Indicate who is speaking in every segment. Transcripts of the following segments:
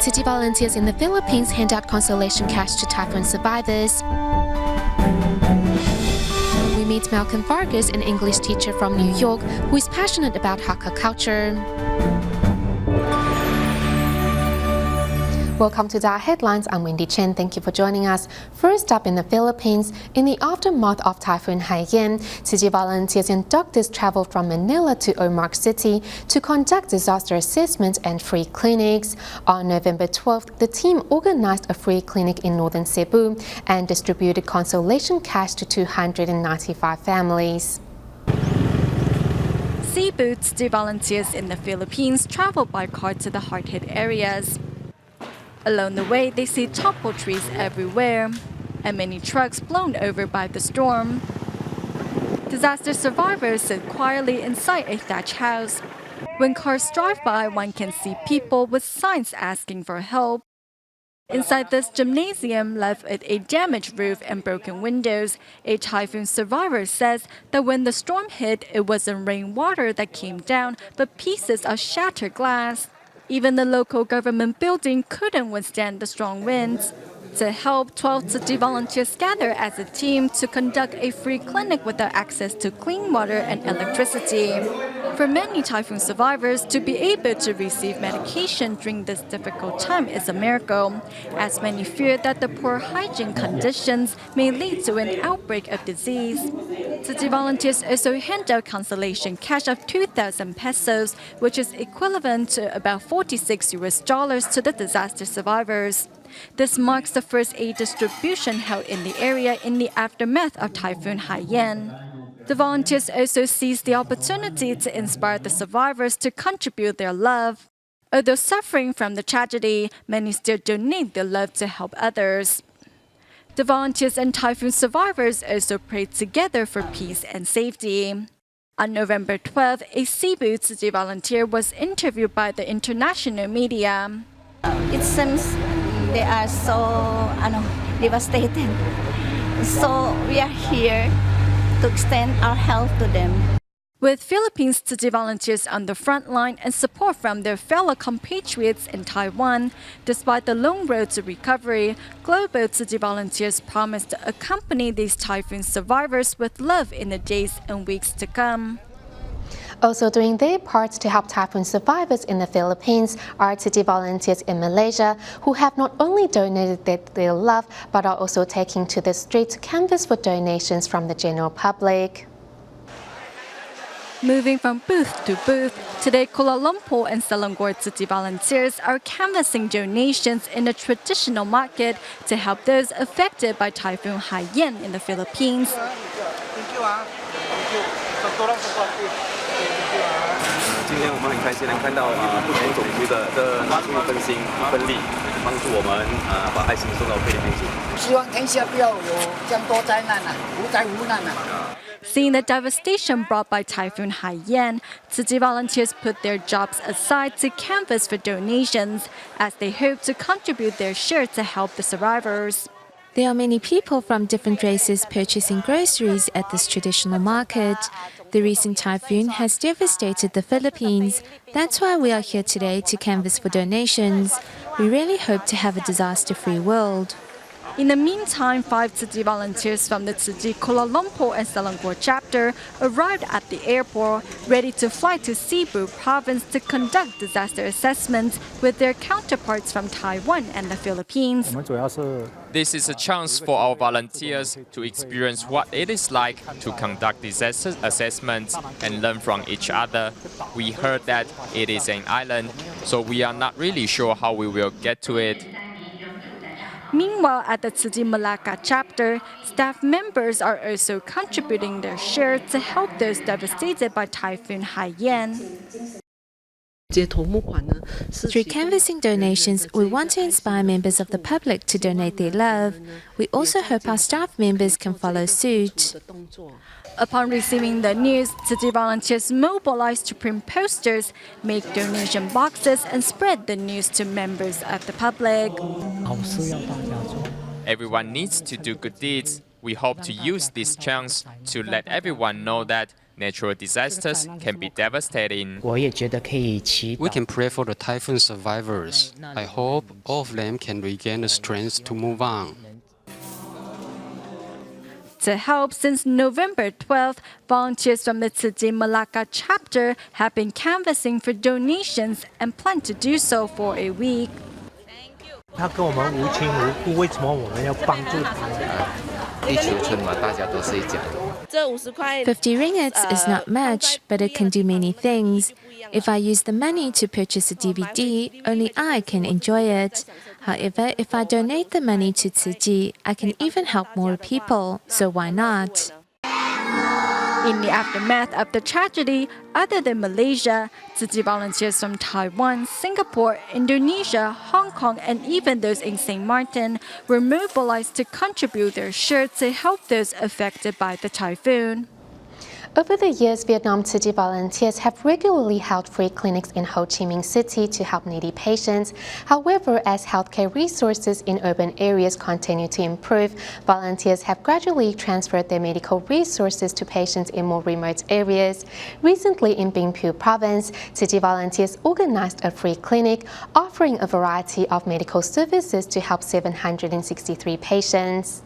Speaker 1: Tzu Chi volunteers in the Philippines hand out consolation cash to typhoon survivors. We meet Malcolm Vargas, an English teacher from New York, who is passionate about Hakka culture. Welcome to DaAi Headlines. I'm Wendy Chen. Thank you for joining us. First up in the Philippines, in the aftermath of Typhoon Haiyan, Tzu Chi volunteers and doctors traveled from Manila to Phuoc City to conduct disaster assessments and free clinics. On November 12th, the team organized a free clinic in northern Cebu and distributed consolation cash to 295 families.
Speaker 2: Cebu Tzu Chi volunteers in the Philippines travel by car to the hard-hit areas. Along the way, they see toppled trees everywhere and many trucks blown over by the storm. Disaster survivors sit quietly inside a thatched house. When cars drive by, one can see people with signs asking for help. Inside this gymnasium, left with a damaged roof and broken windows, a typhoon survivor says that when the storm hit, it wasn't rainwater that came down, but pieces of shattered glass. Even the local government building couldn't withstand the strong winds. To help, 12 Tzu Chi volunteers gather as a team to conduct a free clinic without access to clean water and electricity. For many typhoon survivors, to be able to receive medication during this difficult time is a miracle, as many fear that the poor hygiene conditions may lead to an outbreak of disease. Tzu Chi volunteers also hand out consolation cash of 2,000 pesos, which is equivalent to about $46 to the disaster survivors. This marks the first aid distribution held in the area in the aftermath of Typhoon Haiyan. The volunteers also seized the opportunity to inspire the survivors to contribute their love. Although suffering from the tragedy, many still donate their love to help others. The volunteers and typhoon survivors also prayed together for peace and safety. On November 12th, a Cebu Tzu Chi volunteer was interviewed by the international media.
Speaker 3: It seems they are so devastated. So we are here to extend our help to them.
Speaker 2: With Philippines Tzu Chi volunteers on the front line and support from their fellow compatriots in Taiwan, despite the long road to recovery, global Tzu Chi volunteers promise to accompany these typhoon survivors with love in the days and weeks to come.
Speaker 1: Also doing their part to help typhoon survivors in the Philippines are Tzu Chi volunteers in Malaysia who have not only donated their love but are also taking to the street to canvass for donations from the general public.
Speaker 2: Moving from booth to booth, today Kuala Lumpur and Selangor Tzu Chi volunteers are canvassing donations in a traditional market to help those affected by Typhoon Haiyan in the Philippines. Seeing the devastation brought by Typhoon Haiyan, Tzu Chi volunteers put their jobs aside to canvass for donations, as they hope to contribute their share to help the survivors.
Speaker 4: There are many people from different races purchasing groceries at this traditional market. The recent typhoon has devastated the Philippines. That's why we are here today to canvass for donations. We really hope to have a disaster-free world.
Speaker 2: In the meantime, 5 Tzu Chi volunteers from the Tzu Chi Kuala Lumpur and Selangor chapter arrived at the airport, ready to fly to Cebu province to conduct disaster assessments with their counterparts from Taiwan and the Philippines.
Speaker 5: This is a chance for our volunteers to experience what it is like to conduct disaster assessments and learn from each other. We heard that it is an island, so we are not really sure how we will get to it.
Speaker 2: Meanwhile, at the Tzu Chi Malacca chapter, staff members are also contributing their share to help those devastated by Typhoon Haiyan.
Speaker 4: Through canvassing donations, we want to inspire members of the public to donate their love. We also hope our staff members can follow suit.
Speaker 2: Upon receiving the news, Tzu Chi volunteers mobilized to print posters, make donation boxes, and spread the news to members of the public.
Speaker 5: Everyone needs to do good deeds. We hope to use this chance to let everyone know that Natural disasters can be devastating.
Speaker 6: We
Speaker 7: can pray for the typhoon survivors. I hope all of them can regain the strength to move on.
Speaker 2: To help, since November 12th, volunteers from the Tzu Chi Malacca chapter have been canvassing for donations and plan to do so for a week.
Speaker 8: 他跟我们无亲无故，为什么我们要帮助他？
Speaker 9: 地球村嘛，大家都是一家。
Speaker 4: 50 ringgits is not much, but it can do many things. If I use the money to purchase a DVD, only I can enjoy it. However, if I donate the money to Tzu Chi, I can even help more people, so why not?
Speaker 2: In the aftermath of the tragedy, other than Malaysia, Tzu Chi volunteers from Taiwan, Singapore, Indonesia, Hong Kong, and even those in St. Martin were mobilized to contribute their share to help those affected by the typhoon.
Speaker 1: Over the years, Vietnam Tzu Chi volunteers have regularly held free clinics in Ho Chi Minh City to help needy patients. However, as healthcare resources in urban areas continue to improve, volunteers have gradually transferred their medical resources to patients in more remote areas. Recently, in Binh province, Tzu Chi volunteers organized a free clinic offering a variety of medical services to help 763 patients.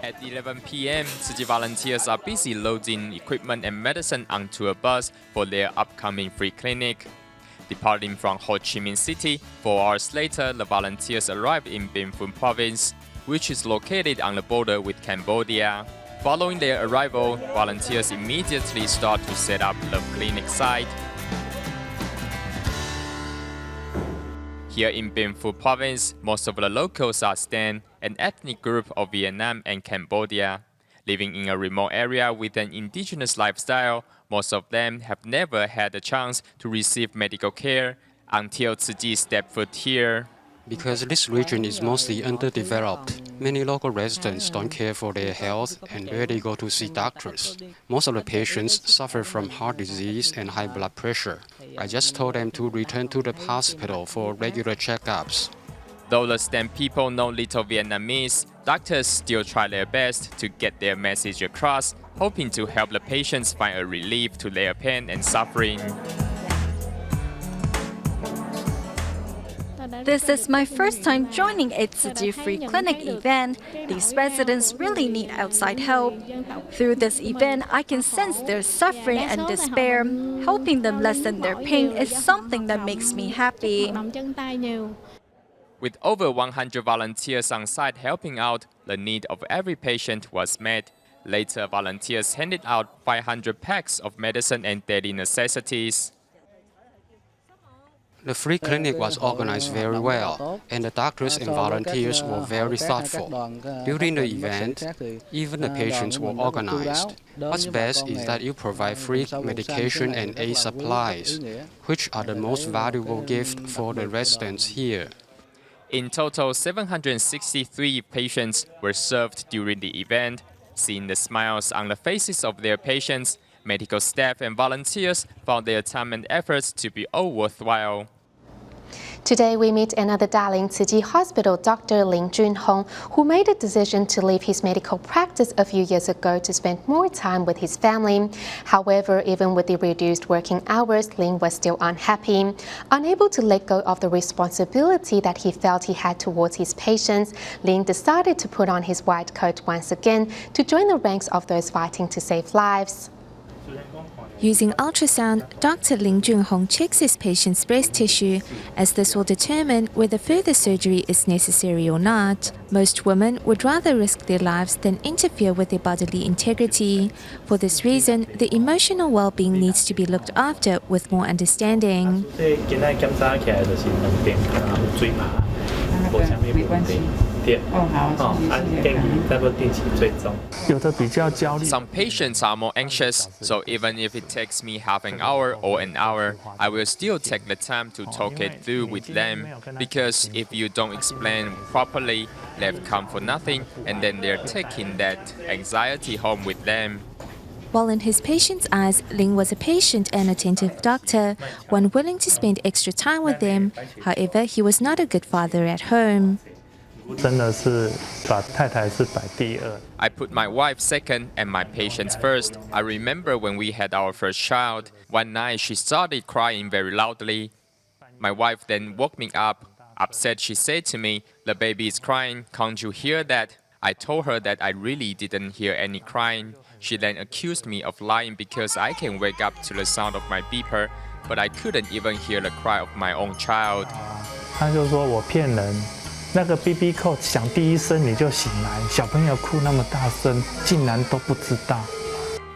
Speaker 5: At 11 p.m., Tzu Chi volunteers are busy loading equipment and medicine onto a bus for their upcoming free clinic. Departing from Ho Chi Minh City, 4 hours later, the volunteers arrived in Binh province, which is located on the border with Cambodia. Following their arrival, volunteers immediately start to set up the clinic site. Here in Binh province, most of the locals are Stan, an ethnic group of Vietnam and Cambodia. Living in a remote area with an indigenous lifestyle, most of them have never had a chance to receive medical care until Tzu Chi stepped foot here.
Speaker 7: Because this region is mostly underdeveloped, many local residents don't care for their health and rarely go to see doctors. Most of the patients suffer from heart disease and high blood pressure. I just told them to return to the hospital for regular checkups.
Speaker 5: Though the STEM people know little Vietnamese, doctors still try their best to get their message across, hoping to help the patients find a relief to their pain and suffering.
Speaker 2: This is my first time joining a Tzu Chi free clinic event. These residents really need outside help. Through this event, I can sense their suffering and despair. Helping them lessen their pain is something that makes me happy.
Speaker 5: With over 100 volunteers on site helping out, the need of every patient was met. Later, volunteers handed out 500 packs of medicine and daily necessities.
Speaker 7: The free clinic was organized very well, and the doctors and volunteers were very thoughtful. During the event, even the patients were organized. What's best is that you provide free medication and aid supplies, which are the most valuable gift for the residents here.
Speaker 5: In total, 763 patients were served during the event. Seeing the smiles on the faces of their patients, medical staff and volunteers found their time and efforts to be all worthwhile.
Speaker 1: Today we meet another darling Tzu Chi hospital doctor, Liu Fengjun, who made a decision to leave his medical practice a few years ago to spend more time with his family. However, even with the reduced working hours, Liu was still unhappy. Unable to let go of the responsibility that he felt he had towards his patients, Liu decided to put on his white coat once again to join the ranks of those fighting to save lives.
Speaker 4: Using ultrasound, Dr. Liu Fengjun checks his patient's breast tissue, as this will determine whether further surgery is necessary or not. Most women would rather risk their lives than interfere with their bodily integrity. For this reason, the emotional well-being needs to be looked after with more understanding.
Speaker 5: Some patients are more anxious, so even if it takes me half an hour or an hour, I will still take the time to talk it through with them. Because if you don't explain properly, they've come for nothing, and then they're taking that anxiety home with them.
Speaker 4: While in his patient's eyes, Liu was a patient and attentive doctor, one willing to spend extra time with them. However, he was not a good father at home.
Speaker 8: 真的是把太太是摆第二。
Speaker 5: I put my wife second and my patients first. I remember when we had our first child, one night she started crying very loudly. My wife then woke me up. Upset, she said to me, "The baby is crying, can't you hear that?" I told her that I really didn't hear any crying. She then accused me of lying because I can wake up to the sound of my beeper, but I couldn't even hear the cry of my own child.
Speaker 8: 他就说我骗人，那个 BB 扣响第一声你就醒来，小朋友哭那么大声，竟然都不知道。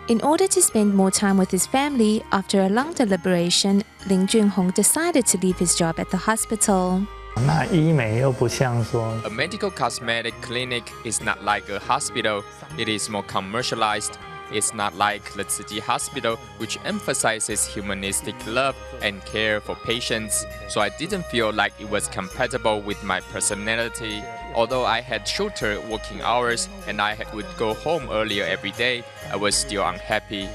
Speaker 4: In order to spend more time with his family, after a long deliberation, Ling Junhong decided to leave his job at the hospital.
Speaker 8: 那医美又不像说
Speaker 5: A medical cosmetic clinic is not like a hospital. It is more commercialized. It's not like the Tzu Chi Hospital, which emphasizes humanistic love and care for patients. So I didn't feel like it was compatible with my personality. Although I had shorter working hours and I would go home earlier every day, I was still unhappy.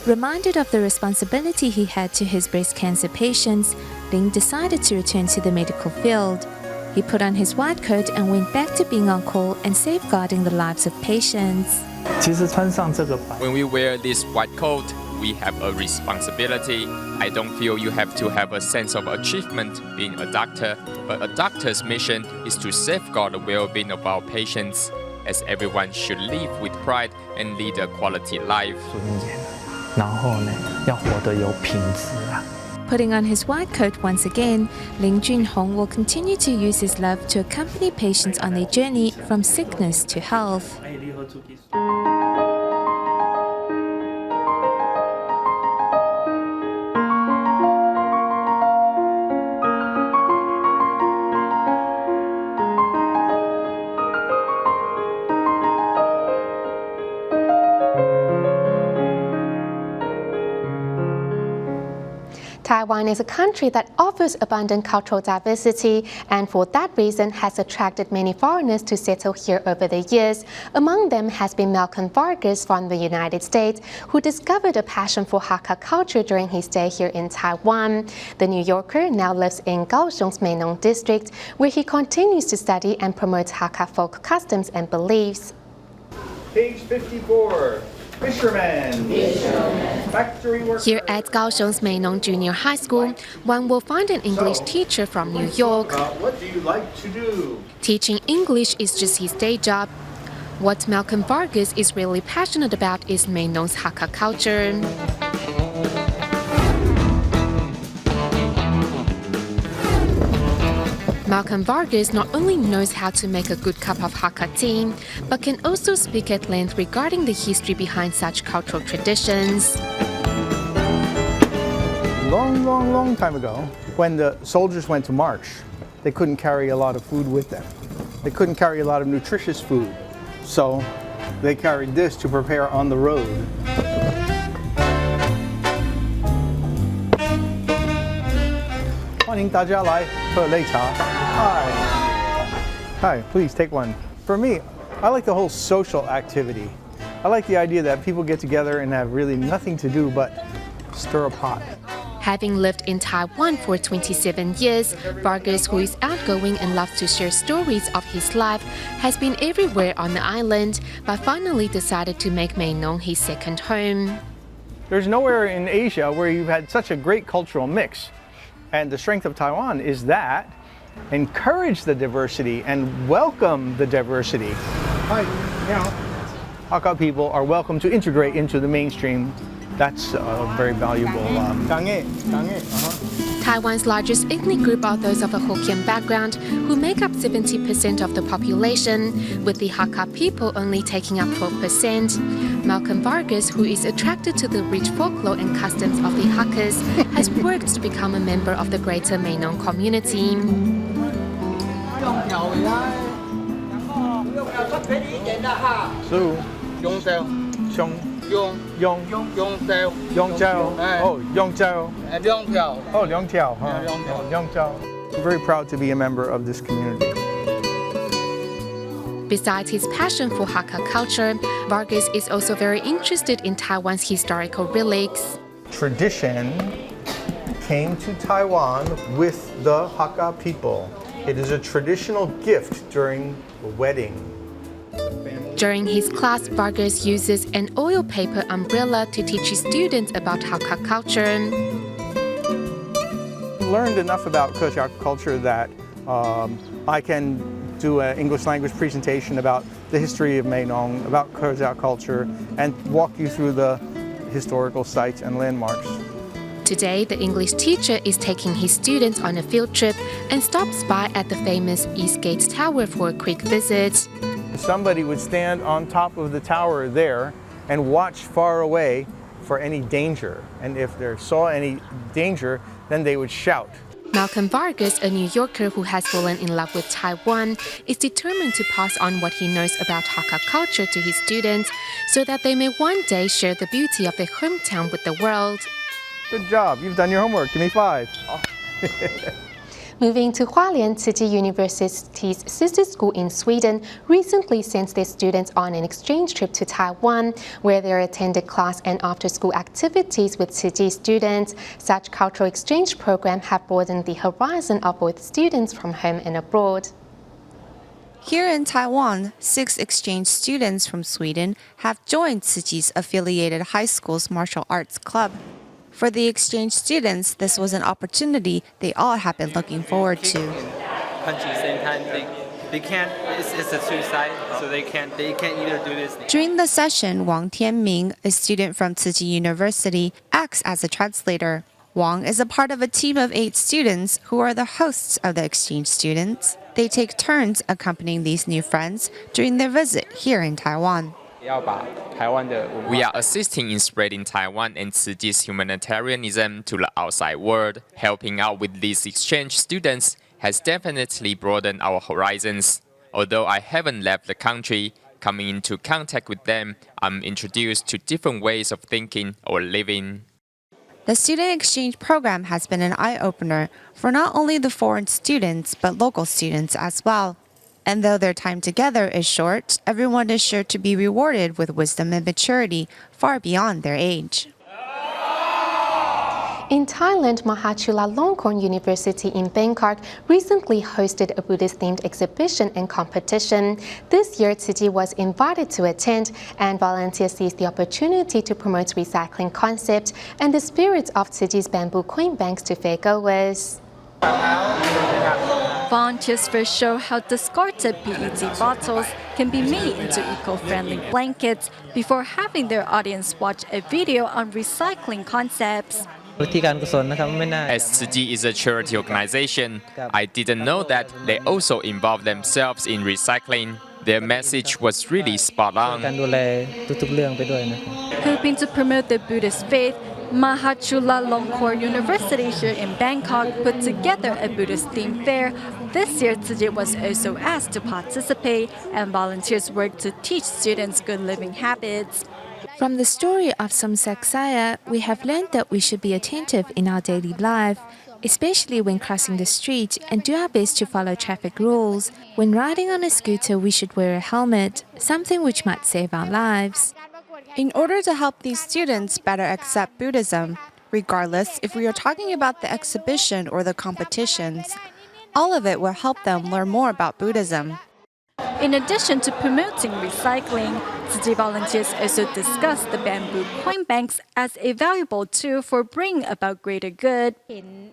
Speaker 4: Reminded of the responsibility he had to his breast cancer patients, Ling decided to return to the medical field. He put on his white coat and went back to being on call and safeguarding the lives of patients.
Speaker 8: 其实穿上这个白
Speaker 5: When we wear this white coat, we have a responsibility. I don't feel you have to have a sense of achievement being a doctor, but a doctor's mission is to safeguard the well-being of our patients, as everyone should live with pride and lead a quality life.
Speaker 8: 尊严，然后呢，要活得有品质啊。
Speaker 4: Putting on his white coat once again, Ling Junhong will continue to use his love to accompany patients on their journey from sickness to health.
Speaker 1: Taiwan is a country that offers abundant cultural diversity and for that reason has attracted many foreigners to settle here over the years. Among them has been Malcolm Vargas from the United States, who discovered a passion for Hakka culture during his stay here in Taiwan. The New Yorker now lives in Kaohsiung's Meinong district, where he continues to study and promotes Hakka folk customs and beliefs.
Speaker 6: Page 54. Fishermen. Factory workers.
Speaker 1: Here at Kaohsiung's Meinong Junior High School, one will find an English teacher from New York.
Speaker 6: What do you like to do?
Speaker 1: Teaching English is just his day job. What Malcolm Vargas is really passionate about is Meinong's Hakka culture. Malcolm Vargas not only knows how to make a good cup of Hakka tea, but can also speak at length regarding the history behind such cultural traditions.
Speaker 6: Long time ago, when the soldiers went to march, they couldn't carry a lot of food with them. They couldn't carry a lot of nutritious food. So they carried this to prepare on the road. Hi, please take one. For me, I like the whole social activity. I like the idea that people get together and have really nothing to do but stir a pot.
Speaker 1: Having lived in Taiwan for 27 years, Vargas, who is outgoing and loves to share stories of his life, has been everywhere on the island, but finally decided to make Meinong his second home.
Speaker 6: There's nowhere in Asia where you've had such a great cultural mix. And the strength of Taiwan is that encourage the diversity and welcome the diversity. Hi, Hakka people are welcome to integrate into the mainstream. That's very valuable.
Speaker 1: Taiwan's largest ethnic group are those of a Hokkien background, who make up 70% of the population, with the Hakka people only taking up 12%. Malcolm Vargas, who is attracted to the rich folklore and customs of the Hakkas, has worked to become a member of the greater Meinong community.
Speaker 6: I'm very proud to be a member of this community.
Speaker 1: Besides his passion for Hakka culture, Vargas is also very interested in Taiwan's historical relics.
Speaker 6: Tradition came to Taiwan with the Hakka people. It is a traditional gift during a wedding.
Speaker 1: During his class, Vargas uses an oil paper umbrella to teach his students about Hakka culture.
Speaker 6: I learned enough about Hakka culture that I can do an English language presentation about the history of Mae Nong, about Hakka culture, and walk you through the historical sites and landmarks.
Speaker 1: Today, the English teacher is taking his students on a field trip and stops by at the famous East Gate Tower for a quick visit.
Speaker 6: Somebody would stand on top of the tower there and watch far away for any danger. And if they saw any danger, then they would shout.
Speaker 1: Malcolm Vargas, a New Yorker who has fallen in love with Taiwan, is determined to pass on what he knows about Hakka culture to his students so that they may one day share the beauty of their hometown with the world.
Speaker 6: Good job, you've done your homework. Give me 5.
Speaker 1: Moving to Hualien, Tzu Chi University's sister school in Sweden recently sent their students on an exchange trip to Taiwan, where they attended class and after-school activities with Tzu Chi students. Such cultural exchange programs have broadened the horizon of both students from home and abroad.
Speaker 10: Here in Taiwan, 6 exchange students from Sweden have joined Tzu Chi's affiliated high school's martial arts club. For the exchange students, this was an opportunity they all have been looking forward to.
Speaker 11: Punch at the same time, they can't. It's a suicide, so they can't either do this.
Speaker 10: During the session, Wang Tianmin, a student from Tzu Chi University, acts as a translator. Wang is a part of a team of 8 students who are the hosts of the exchange students. They take turns accompanying these new friends during their visit here in Taiwan.
Speaker 5: We are assisting in spreading Taiwan and Tzu Chi's humanitarianism to the outside world. Helping out with these exchange students has definitely broadened our horizons. Although I haven't left the country, coming into contact with them, I'm introduced to different ways of thinking or living.
Speaker 10: The student exchange program has been an eye-opener for not only the foreign students, but local students as well. And though their time together is short, everyone is sure to be rewarded with wisdom and maturity far beyond their age.
Speaker 1: In Thailand, Chulalongkorn University in Bangkok recently hosted a Buddhist-themed exhibition and competition. This year, Tzu Chi was invited to attend, and volunteers seized the opportunity to promote recycling concepts and the spirit of Tzu Chi's bamboo coin banks to fairgoers.
Speaker 2: Volunteers first show how discarded PET bottles can be made into eco-friendly blankets before having their audience watch a video on recycling concepts.
Speaker 5: As Tzu Chi is a charity organization, I didn't know that they also involve themselves in recycling. Their message was really spot on.
Speaker 2: Hoping to promote the Buddhist faith, Chulalongkorn University here in Bangkok put together a Buddhist-themed fair. This year, Tzu Chi was also asked to participate, and volunteers worked to teach students good living habits.
Speaker 4: From the story of Somsaksaya, we have learned that we should be attentive in our daily life, especially when crossing the street, and do our best to follow traffic rules. When riding on a scooter, we should wear a helmet, something which might save our lives.
Speaker 10: In order to help these students better accept Buddhism, regardless if we are talking about the exhibition or the competitions, all of it will help them learn more about Buddhism.
Speaker 2: In addition to promoting recycling, Tzu Chi volunteers also discussed the bamboo coin banks as a valuable tool for bringing about greater good.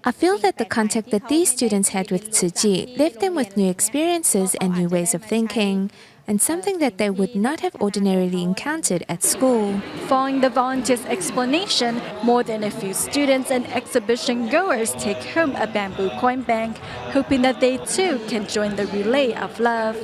Speaker 4: I feel that the contact that these students had with Tzu Chi left them with new experiences and new ways of thinking, and something that they would not have ordinarily encountered at school.
Speaker 2: Following the volunteers' explanation, more than a few students and exhibition goers take home a bamboo coin bank, hoping that they too can join the relay of love.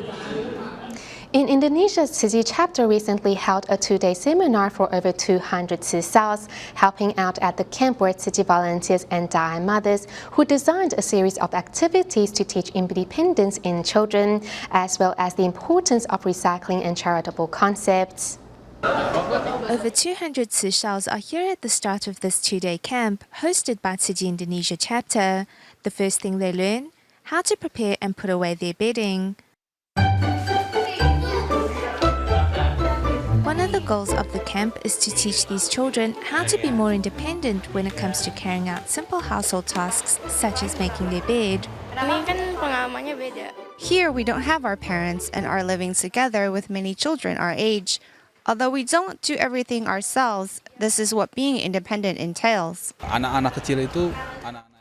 Speaker 1: In Indonesia's Tzu Chi chapter recently held a 2-day seminar for over 200 Tzu Shaos, helping out at the camp were Tzu Chi volunteers and DaAi mothers who designed a series of activities to teach independence in children, as well as the importance of recycling and charitable concepts.
Speaker 4: Over 200 Tzu Shaos are here at the start of this 2-day camp, hosted by Tzu Chi Indonesia chapter. The first thing they learn, how to prepare and put away their bedding. One of the goals of the camp is to teach these children how to be more independent when it comes to carrying out simple household tasks such as making their bed.
Speaker 10: Here, we don't have our parents and are living together with many children our age. Although we don't do everything ourselves, this is what being independent entails.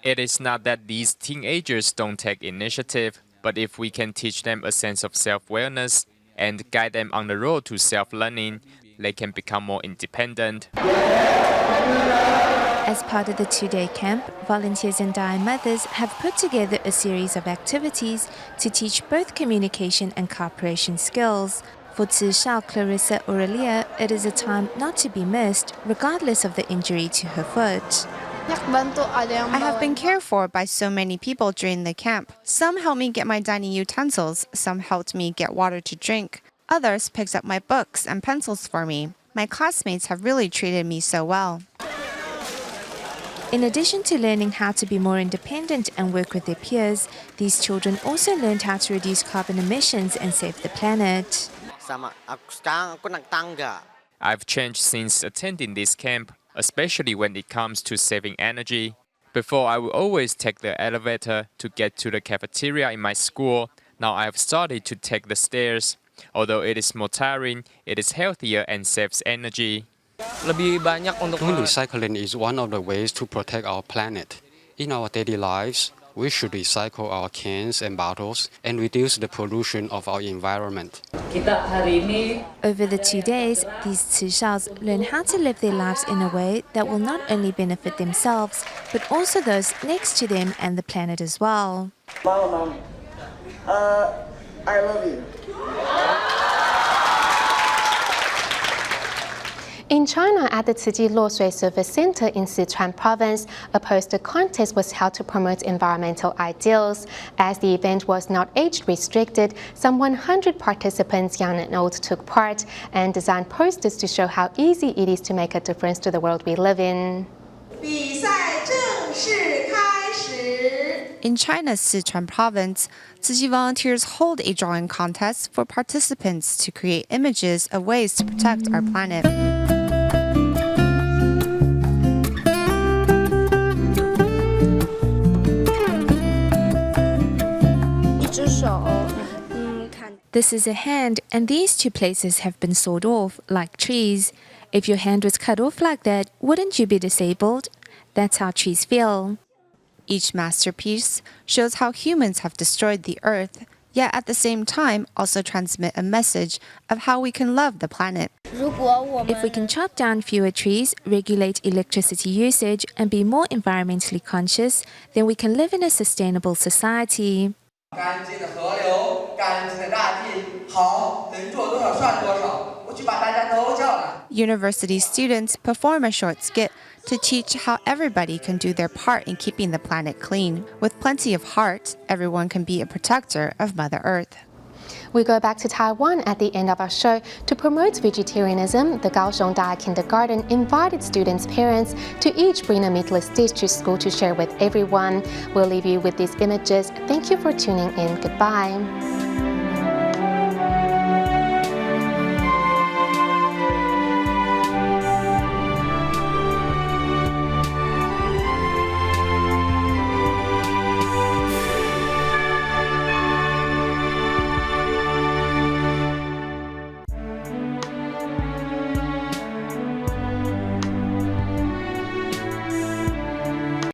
Speaker 5: It is not that these teenagers don't take initiative, but if we can teach them a sense of self-awareness and guide them on the road to self-learning, they can become more independent.
Speaker 4: As part of the two-day camp, volunteers and DaAi mothers have put together a series of activities to teach both communication and cooperation skills. For Tzu Shao, Clarissa Aurelia, it is a time not to be missed, regardless of the injury to her foot.
Speaker 10: I have been cared for by so many people during the camp. Some helped me get my dining utensils, some helped me get water to drink. Others picked up my books and pencils for me. My classmates have really treated me so well.
Speaker 4: In addition to learning how to be more independent and work with their peers, these children also learned how to reduce carbon emissions and save the planet.
Speaker 5: I've changed since attending this camp, especially when it comes to saving energy. Before, I would always take the elevator to get to the cafeteria in my school. Now I have started to take the stairs. Although it is more tiring, it is healthier and saves energy.
Speaker 7: Doing recycling is one of the ways to protect our planet. In our daily lives, we should recycle our cans and bottles and reduce the pollution of our environment.
Speaker 4: Over the 2 days, these Tzu Shaos learn how to live their lives in a way that will not only benefit themselves, but also those next to them and the planet as well.
Speaker 12: Mom, I love you.
Speaker 1: In China, at the Tzu Chi Luo Shui Service Center in Sichuan Province, a poster contest was held to promote environmental ideals. As the event was not age-restricted, some 100 participants, young and old, took part and designed posters to show how easy it is to make a difference to the world we live in.
Speaker 10: In China's Sichuan Province, Tzu Chi volunteers hold a drawing contest for participants to create images of ways to protect our planet.
Speaker 4: This is a hand, and these two places have been sawed off, like trees. If your hand was cut off like that, wouldn't you be disabled? That's how trees feel.
Speaker 10: Each masterpiece shows how humans have destroyed the earth, yet at the same time also transmit a message of how we can love the planet.
Speaker 4: If we can chop down fewer trees, regulate electricity usage, and be more environmentally conscious, then we can live in a sustainable society.
Speaker 10: University students perform a short skit to teach how everybody can do their part in keeping the planet clean. With plenty of heart, everyone can be a protector of Mother Earth.
Speaker 1: We go back to Taiwan at the end of our show. To promote vegetarianism, the Kaohsiung DaAi Kindergarten invited students' parents to each bring a meatless dish to school to share with everyone. We'll leave you with these images. Thank you for tuning in. Goodbye.